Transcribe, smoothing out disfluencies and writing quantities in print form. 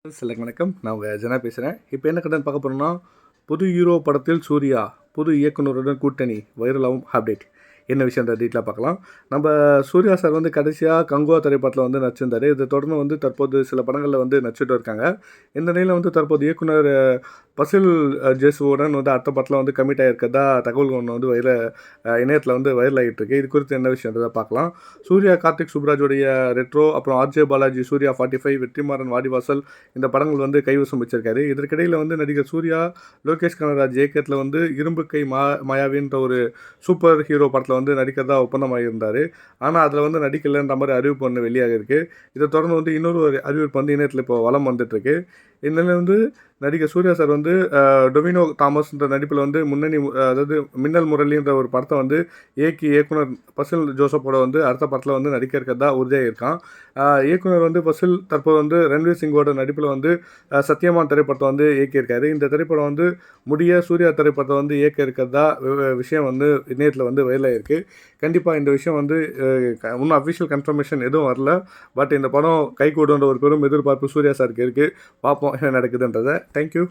எல்லாருக்கும் வணக்கம். நான் உங்கள் ஜனா பேசுகிறேன். இப்போ என்ன கடன் பார்க்க போகிறோம்னா, புது ஹீரோ படத்தில் சூர்யா புது இயக்குனருடன் கூட்டணி வைரலாகும் அப்டேட். என்ன விஷயன்ற டீட்டெயிலாக பார்க்கலாம். நம்ம சூர்யா சார் வந்து கடைசியாக கங்குவா திரைப்படத்தில் வந்து நடிச்சிருந்தார். இதை தொடர்ந்து வந்து தற்போது சில படங்களில் வந்து நடிச்சிட்டு இருக்காங்க. இந்த நிலையில் வந்து தற்போது இயக்குனர் பசில் ஜேசுவுடன் வந்து அடுத்த படத்தில் வந்து கமிட் ஆகிருக்கிறதா தகவல் ஒன்று வந்து இணையத்தில் வந்து வைரல் ஆகிட்டு இருக்கு. இது குறித்து என்ன விஷயன்றதை பார்க்கலாம். சூர்யா கார்த்திக் சுப்ராஜுடைய ரெட்ரோ, அப்புறம் ஆர்ஜே பாலாஜி சூர்யா 45, வெற்றிமாறன் வாடிவாசல் இந்த படங்கள் வந்து கைவசம் வச்சிருக்காரு. இதற்கிடையில் வந்து நடிகர் சூர்யா லோகேஷ் கனகராஜ் இயக்கத்தில் வந்து இரும்பு கை மாயாவின்ற ஒரு சூப்பர் ஹீரோ படத்தில் வந்து நடிக்கிறதா ஒப்பந்தமாக இருந்தார். ஆனால் அதில் வந்து நடிக்கலைன்ற மாதிரி அறிவிப்பு ஒன்று வெளியாக இருக்குது. இதை தொடர்ந்து வந்து இன்னொரு அறிவிப்பு வந்து இணையத்தில் இப்போ வலம் வந்துட்டுருக்கு. இந்நிலையில் வந்து நடிகர் சூர்யா சார் வந்து டொவினோ தாமஸ்ன்ற நடிப்பில் வந்து அதாவது மின்னல் முரளின்ற ஒரு படத்தை வந்து இயக்குனர் பசில் ஜோசப்போட வந்து அடுத்த படத்தில் வந்து நடிக்க இருக்கிறதா உறுதியாக இருக்கான். இயக்குனர் வந்து பசில் தற்போது வந்து ரன்வீர் சிங்கோட நடிப்பில் வந்து சத்யமான் திரைப்படத்தை வந்து இயக்கியிருக்காரு. இந்த திரைப்படம் வந்து சூர்யா திரைப்படத்தை வந்து இயக்க இருக்கிறதா விஷயம் வந்து இணையத்தில் வந்து வைரலாகிருக்கு. கண்டிப்பாக இந்த விஷயம் வந்து இன்னும் அஃபிஷியல் கன்ஃபர்மேஷன் எதுவும் வரல. பட் இந்த படம் கைகூடுன்ற ஒரு பெரும் எதிர்பார்ப்பு சூர்யா சாருக்கு இருக்குது. பார்ப்போம் என்ன நடக்குதுன்றதை. தேங்க்யூ.